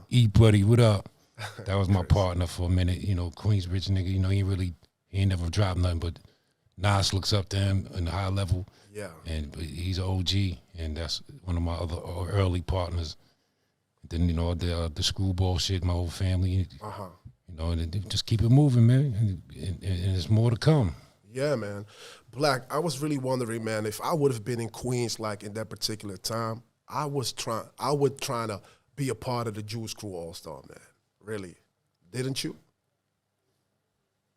E Buddy, what up? That was my partner for a minute. You know, Queensbridge nigga. You know, he ain't never dropped nothing, but Nas looks up to him in the high level. Yeah. And he's an OG, and that's one of my other early partners. Then, you know, the screwball shit, my whole family. You know, and just keep it moving, man. And there's more to come. Yeah, man. BLAQ, I was really wondering, man, if I would have been in Queens like in that particular time, I would try to be a part of the Juice Crew All-Star, man. Really. Didn't you?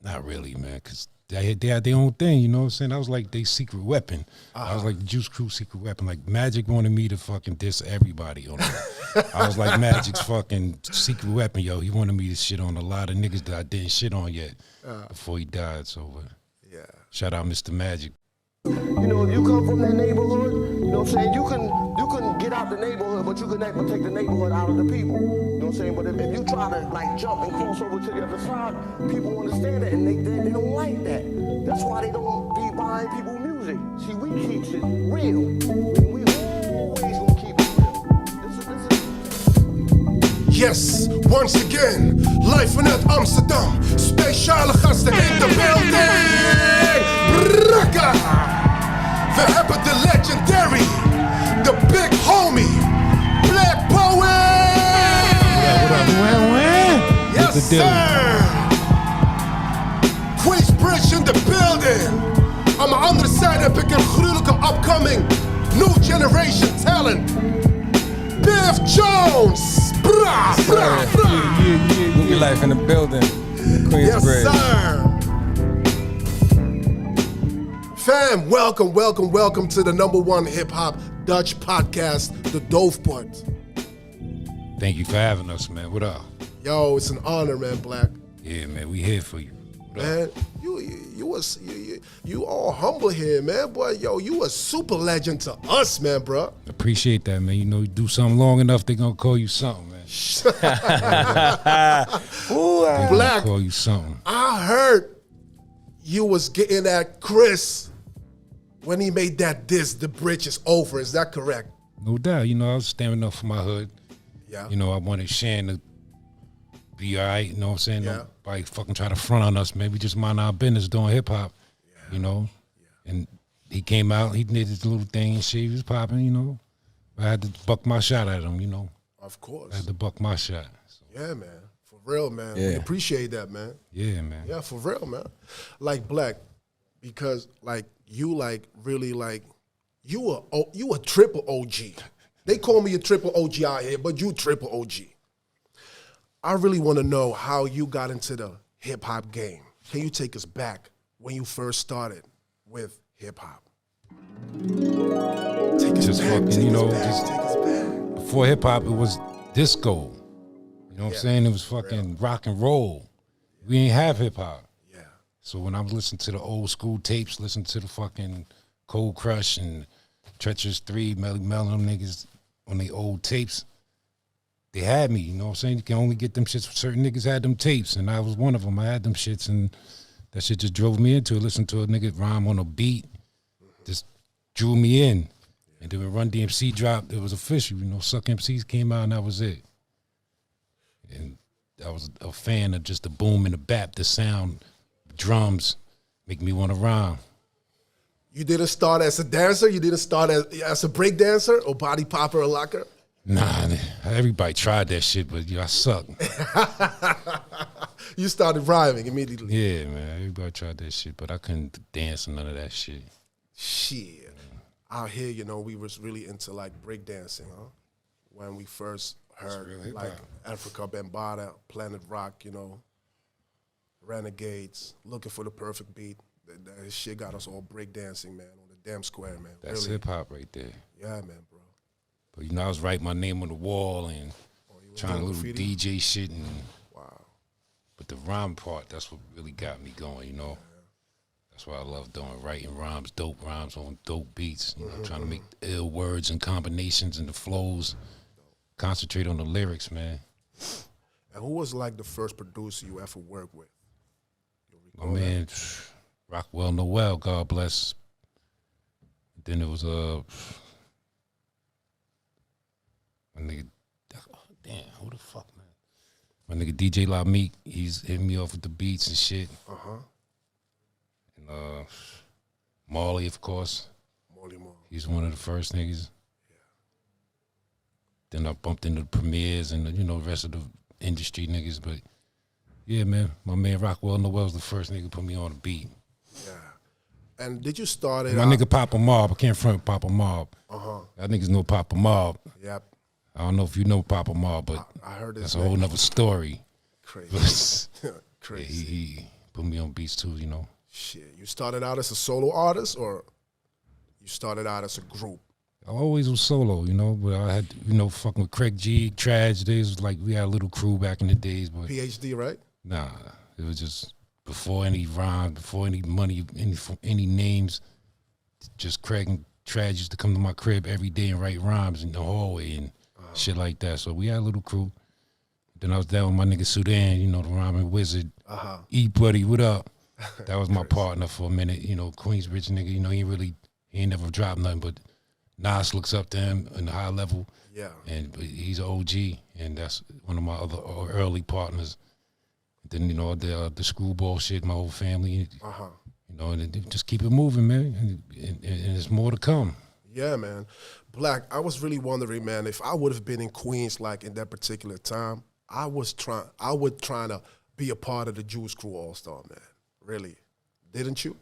Not really, man, because they had their own thing, you know what I'm saying? I was like their secret weapon. I was like the Juice Crew secret weapon. Like Magic wanted me to fucking diss everybody on it. I was like Magic's fucking secret weapon, yo. He wanted me to shit on a lot of niggas that I didn't shit on yet before he died. So yeah. Shout out Mr. Magic. You know, if you come from that neighborhood, you know what I'm saying, you can get out the neighborhood, but you can never take the neighborhood out of the people. You know what I'm saying? But if you try to like jump and cross over to the other side, people understand that and they don't like that. That's why they don't be buying people music. See, we keep it real. And we always gonna keep it real. Yes, once again, live vanuit Amsterdam. Speciale gasten in de building. Brakka. We hebben de legendary, the big homie, BLAQ Poet. Yes, sir. Queensbridge in the building. Aan mijn andere side heb ik een gruwelijke upcoming new generation talent. Piif Jones. Bra, bra, bra. Movie life in the building. Queensbridge. Yes, sir. Fam, welcome to the #1 hip-hop Dutch podcast, the Doofpod. Thank you for having us, man. What up? Yo, it's an honor, man, BLAQ. Yeah, man, we here for you. Man, you all humble here, man. Boy, yo, you a super legend to us, man, bro. Appreciate that, man. You know, you do something long enough, they gonna call you something, man. BLAQ, call you something. I heard you was getting at Chris when he made that diss, The Bridge is Over. Is that correct? No doubt. You know, I was standing up for my hood. Yeah. You know, I wanted Shan to be all right. You know what I'm saying? Yeah. Nobody fucking try to front on us, man. We just mind our business doing hip-hop, you know? Yeah. And he came out, he did his little thing and shit. He was popping, you know? I had to buck my shot at him, you know? Of course. I had to buck my shot. So. Yeah, man. For real, man. Yeah. We appreciate that, man. Yeah, man. Yeah, for real, man. Like BLAQ, because like you like really like you a triple OG. They call me a triple OG out here, but you triple OG. I really want to know how you got into the hip hop game. Can you take us back when you first started with hip hop? Take us Just back, fucking, take you us know, back, just take us back. before hip-hop, it was disco. You know what I'm saying? It was fucking rock and roll. We ain't have hip-hop. Yeah. So when I was listening to the old school tapes, listening to the fucking Cold Crush and Treacherous 3, Melly Mel, them niggas on the old tapes, they had me, you know what I'm saying? You can only get them shits, certain niggas had them tapes, and I was one of them. I had them shits, and that shit just drove me into it. Listen to a nigga rhyme on a beat, just drew me in. And then when Run DMC dropped, it was official, you know, Suck MCs came out, and that was it. And I was a fan of just the boom and the bap, the sound, drums, make me want to rhyme. You didn't start as a dancer? You didn't start as a break dancer or body popper or locker? Nah, everybody tried that shit, but I suck. You started rhyming immediately. Yeah, man, everybody tried that shit, but I couldn't dance or none of that shit. Shit. Out here, you know, we was really into like break dancing, huh? When we first heard like Africa Bambaataa, Planet Rock, you know, Renegades, Looking for the Perfect Beat. That shit got us all break dancing, man, on the damn square, man. That's really. hip-hop right there. Yeah, man, bro. But, you know, I was writing my name on the wall and trying to little graffiti? DJ shit. And Wow. but the rhyme part, that's what really got me going, you know. That's what I love doing, writing rhymes, dope rhymes on dope beats. You know, trying to make ill words and combinations and the flows. Concentrate on the lyrics, man. And who was like the first producer you ever worked with? My man, Rockwell Noel, God bless. Then it was a nigga, damn, who the fuck, man? My nigga DJ La Meek, he's hitting me off with the beats and shit. And Marley, of course. Marley. He's one of the first niggas. Then I bumped into the premieres and the rest of the industry niggas. But yeah, man, my man Rockwell Noel's the first nigga put me on the beat. Yeah. And did you start it? My nigga Papa Mob, I can't front Papa Mob. Y'all niggas know Papa Mob. Yep. I don't know if you know Papa Mob, but I heard that's a whole nother story. Crazy. Yeah, he put me on beats too, Shit, you started out as a solo artist or you started out as a group? I always was solo, but I had, fucking with Craig G, Trage days. Like, we had a little crew back in the days, but PhD, right? nah, it was just before any rhyme, before any money, any names. Just Craig and Trage used to come to my crib every day and write rhymes in the hallway and shit like that. So we had a little crew. Then I was down with my nigga Sudan, the rhyming wizard. E Buddy, what up? That was my partner for a minute, Queensbridge nigga, he ain't never dropped nothing, but Nas looks up to him in the high level. Yeah. And he's an OG, and that's one of my other early partners. Then, the screwball shit, my whole family, and just keep it moving, man, and there's more to come. Yeah, man. BLAQ, I was really wondering, man, if I would have been in Queens, like, in that particular time, I would trying to be a part of the Juice Crew All-Star, man. Really. Didn't you?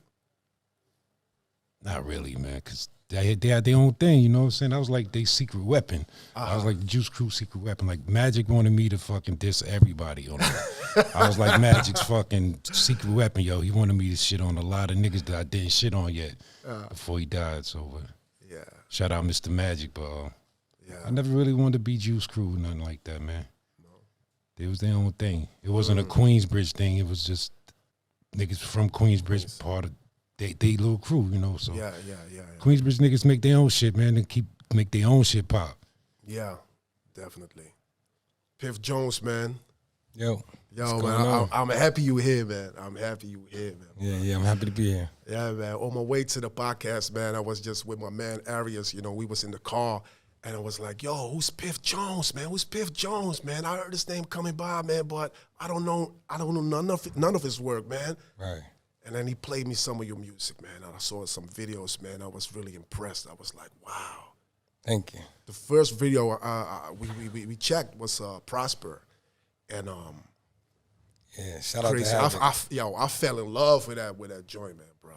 Not really, man, because they had their own thing, you know what I'm saying? I was like their secret weapon. I was like the Juice Crew secret weapon. Like, Magic wanted me to fucking diss everybody on it. I was like Magic's fucking secret weapon, yo. He wanted me to shit on a lot of niggas that I didn't shit on yet before he died. So, yeah. Shout out Mr. Magic, but yeah. I never really wanted to be Juice Crew or nothing like that, man. No. It was their own thing. It wasn't a Queensbridge thing. It was just niggas from Queensbridge, part of they little crew, So yeah. Queensbridge niggas make their own shit, man, and make their own shit pop. Yeah, definitely. Piif Jones, man. Yo, man, I'm happy you here, man. I'm happy you here, man. Yeah, I'm happy to be here. Yeah, man. On my way to the podcast, man, I was just with my man Aries. We was in the car, and I was like, "Yo, who's Piif Jones, man? Who's Piif Jones, man? I heard his name coming by, man, but I don't know none of his work, man." Right. And then he played me some of your music, man. And I saw some videos, man. I was really impressed. I was like, "Wow." Thank you. The first video we checked was Prosper, and yeah, shout out crazy. to Havoc. I fell in love with that joint, man, bro.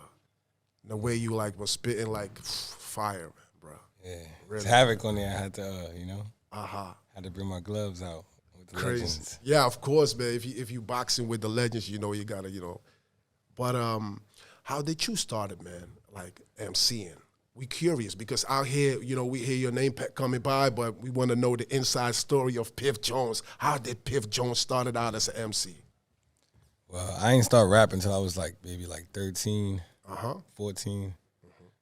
And the way you was spitting like fire, man, bro. Yeah, really. It's Havoc on there. I had to, had to bring my gloves out with the Crazy. legends. Yeah, of course, man. If you boxing with the legends, you gotta, But how did you start it, man? Like MCing. We curious because out here, we hear your name coming by, but we want to know the inside story of Piif Jones. How did Piif Jones started out as an MC? Well, I didn't start rapping until I was maybe 13, 14.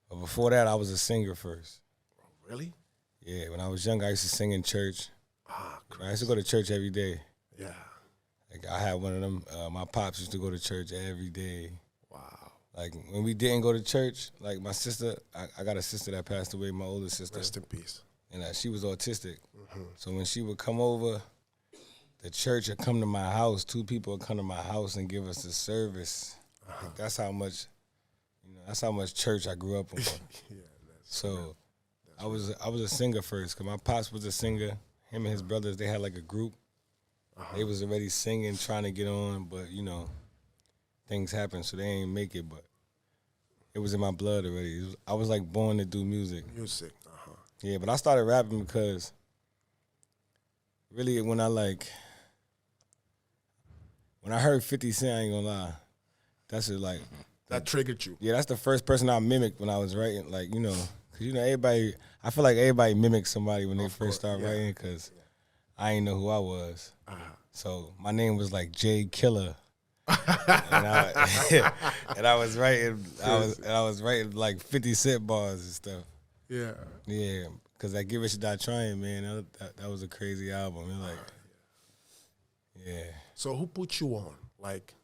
But before that, I was a singer first. Really? Yeah, when I was young, I used to sing in church. I used to go to church every day. Yeah. Like, I had one of them, my pops used to go to church every day. Wow. Like, when we didn't go to church, like my sister, I got a sister that passed away, my older sister. Rest in peace. And she was autistic. So when she would come over, the church would come to my house. 2 people would come to my house and give us a service. Like, that's how much, that's how much church I grew up on. So I was a singer first, because my pops was a singer. Him and his brothers, they had like a group. They was already singing, trying to get on, but things happened, so they ain't make it. But it was in my blood already. I was like born to do music. Yeah, but I started rapping because really when I heard 50 Cent, I ain't gonna lie, that's it, like that triggered you. Yeah, that's the first person I mimicked when I was writing, because everybody. I feel like everybody mimics somebody when they first start writing, because I ain't know who I was. So my name was like J Killer. and I was writing like 50 Cent bars and stuff. Yeah. Yeah, because that Give a Shit Not Trying, man, that was a crazy album. Yeah. So who put you on? Like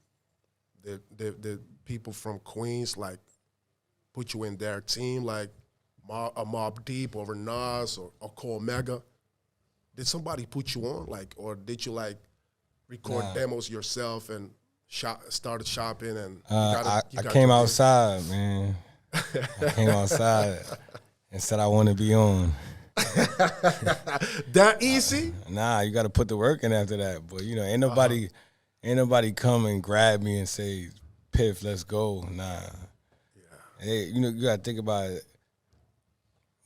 the people from Queens, like, put you in their team, like a Mobb Deep or a Nas or Cole Mega? Did somebody put you on, like, or did you like record demos yourself and started shopping and I came outside, man. I came outside and said I want to be on. That easy? Nah, you got to put the work in after that. But you know, ain't nobody come and grab me and say, "Piff, let's go." Nah. Yeah. Hey, you know, you got to think about it.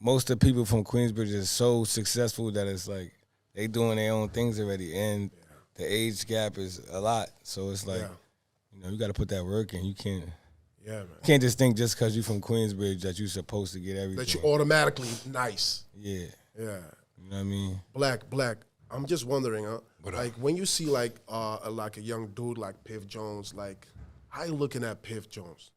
Most of the people from Queensbridge is so successful that it's like they doing their own things already, and the age gap is a lot. So it's like, you know, you got to put that work in. You can't. Yeah, man. Can't just think just because you from Queensbridge that you're supposed to get everything. That you automatically nice. Yeah. Yeah. You know what I mean? BLAQ. I'm just wondering, like when you see like a young dude like Piif Jones, like how you looking at Piif Jones?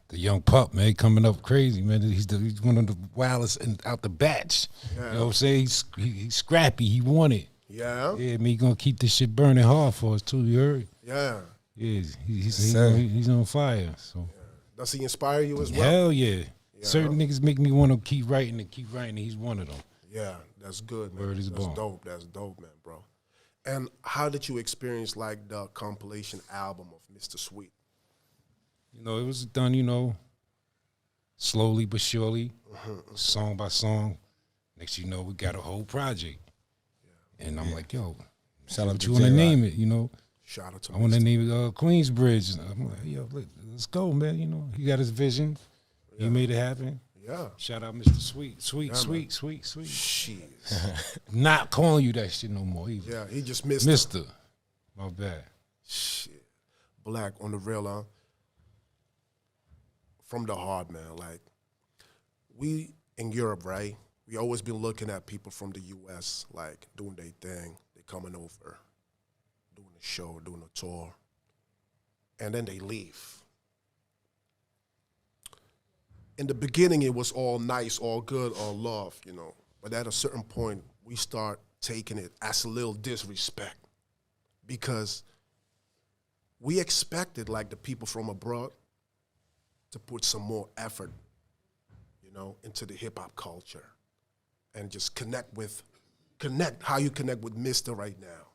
The young pup, man, coming up crazy, man. He's one of the wildest out the batch. Yeah. You know what I'm saying? He's scrappy. He want it. Yeah. Yeah, man, he gonna keep this shit burning hard for us too. You heard? Yeah. Yeah, he's on fire. So. Does he inspire you as well? Hell yeah. Certain niggas make me want to keep writing. And he's one of them. Yeah, that's good, man. Word is that's born. dope. That's dope, man, bro. And how did you experience like the compilation album of Mistasweet? You know, it was done, you know, slowly but surely, song by song. Next you know, we got a whole project. Yeah. And I'm like, yo, shout out to you want to Jaywalk. name it, you know? Shout out to I want to name it Queensbridge. And I'm like, yo, let's go, man. You know, he got his vision. He made it happen. Yeah. Shout out Mr. Sweet. Shit. Not calling you that shit no more either. Yeah, he just missed Mister. My bad. Shit. BLAQ on the real, huh? From the heart, man. Like, we in Europe, right? We always been looking at people from the U.S., like, doing their thing. They coming over, doing a show, doing a tour. And then they leave. In the beginning, it was all nice, all good, all love, you know. But at a certain point, we start taking it as a little disrespect because we expected, like, the people from abroad to put some more effort, you know, into the hip-hop culture and just connect how you connect with Mr. right now,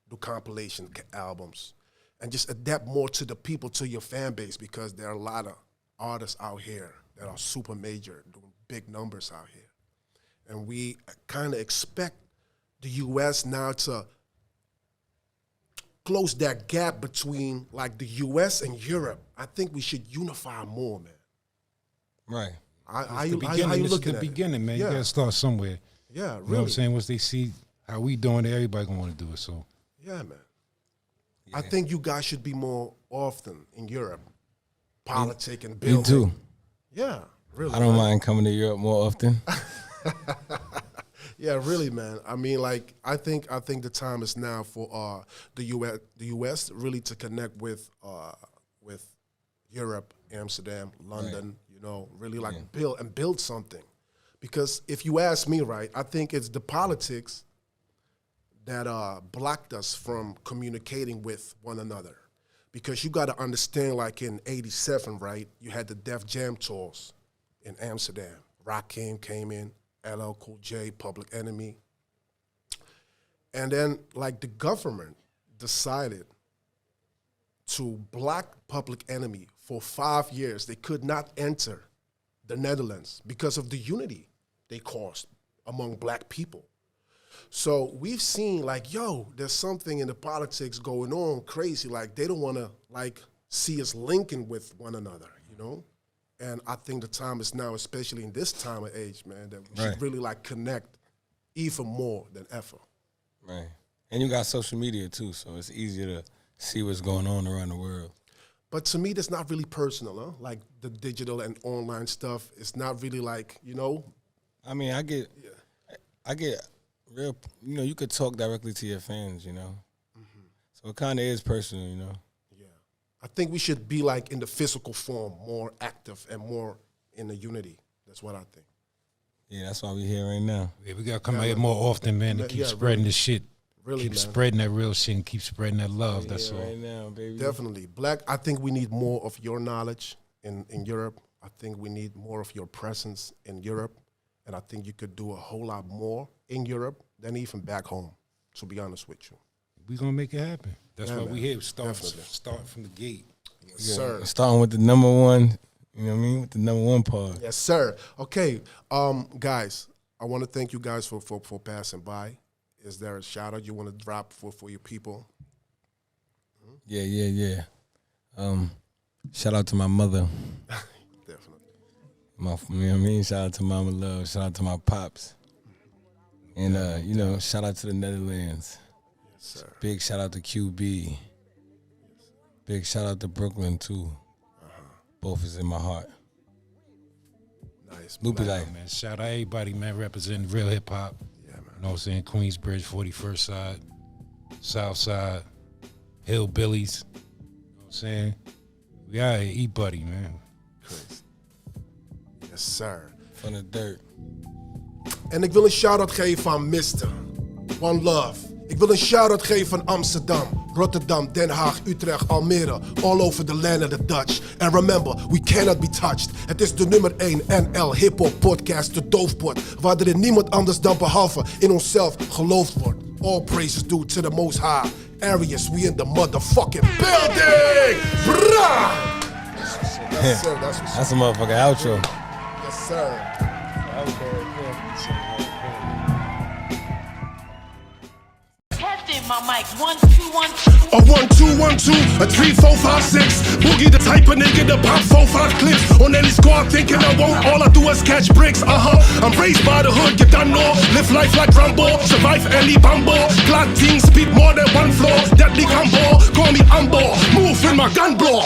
do compilation albums, and just adapt more to the people, to your fan base, because there are a lot of artists out here that are super major, doing big numbers out here. And we kind of expect the U.S. now to close that gap between like the U.S. and Europe. I think we should unify more, man. Right. How you looking at beginning, man. Yeah. You gotta start somewhere. Yeah, You know what really. I'm saying? Once they see how we doing it, everybody gonna want to do it. So Yeah, man. Yeah. I think you guys should be more often in Europe, politic and building. Me too. Yeah, really. I don't mind coming to Europe more often. Yeah, really, man. I mean, like, I think the time is now for the U.S. really to connect with Europe, Amsterdam, London. Right. You know, really like build something. Because if you ask me, right, I think it's the politics that blocked us from communicating with one another. Because you got to understand, like in '87, right, you had the Def Jam tours in Amsterdam. Rakim came in. LL Cool J, Public Enemy. And then, like, the government decided to block Public Enemy for 5 years. They could not enter the Netherlands because of the unity they caused among black people. So we've seen, like, yo, there's something in the politics going on crazy. Like, they don't want to, like, see us linking with one another, you know? And I think the time is now, especially in this time of age, man, that we should really like connect even more than ever. Right. And you got social media too, so it's easier to see what's going on around the world. But to me, that's not really personal, huh? Like the digital and online stuff, it's not really like, you know. I mean, I get real, you know, you could talk directly to your fans, you know. Mm-hmm. So it kind of is personal, you know. I think we should be like in the physical form, more active and more in the unity. That's what I think. Yeah, that's why we here right now. Yeah, we gotta come out here more often, man, to keep spreading this shit. Really, keep man. Spreading that real shit and keep spreading that love. That's all. Right now, baby. Definitely. BLAQ, I think we need more of your knowledge in Europe. I think we need more of your presence in Europe. And I think you could do a whole lot more in Europe than even back home, to be honest with you. We gonna make it happen. That's Yeah, why man. we here. Starting Definitely. from the gate. Yes, sir. Starting with the number one, you know what I mean? With the number one part. Yes, sir. Okay, guys, I want to thank you guys for passing by. Is there a shout out you want to drop for your people? Yeah. Shout out to my mother. Definitely. You know what I mean? Shout out to Mama Love. Shout out to my pops. And, shout out to the Netherlands. Yes, sir. Big shout out to QB. Big shout out to Brooklyn, too. Both is in my heart. Nice. Loopy Black. like, Man, shout out everybody, man, representing real hip hop. Yeah, man. You know what I'm saying? Queensbridge, 41st side, South side, Hillbillies. You know what I'm saying? We out here, eat buddy, man. Crazy. Yes, sir. from the dirt. En ik wil een shout-out geven aan Mr. One Love. Ik wil een shout-out geven aan Amsterdam, Rotterdam, Den Haag, Utrecht, Almere. All over the land of the Dutch. And remember, we cannot be touched. Het is de nummer 1 NL hip-hop podcast, de Doofpod. Waar er in niemand anders dan behalve in onszelf geloofd wordt. All praises due to the most high. Aries, we in the motherfucking building! Brah! Yes, sir. That's a motherfucking outro. Yes, sir. My mic, 1 2 1 2. A 1 2 1 2, a 3 4 5 6. Boogie the type of nigga that pop 4 5 clips on any squad thinking I won't. All I do is catch bricks. I'm raised by the hood, you done know. Live life like Rambo, survive any bumble. Glad team speed more than one floor. Deadly combo, call me Umbo. Move in my gun blow.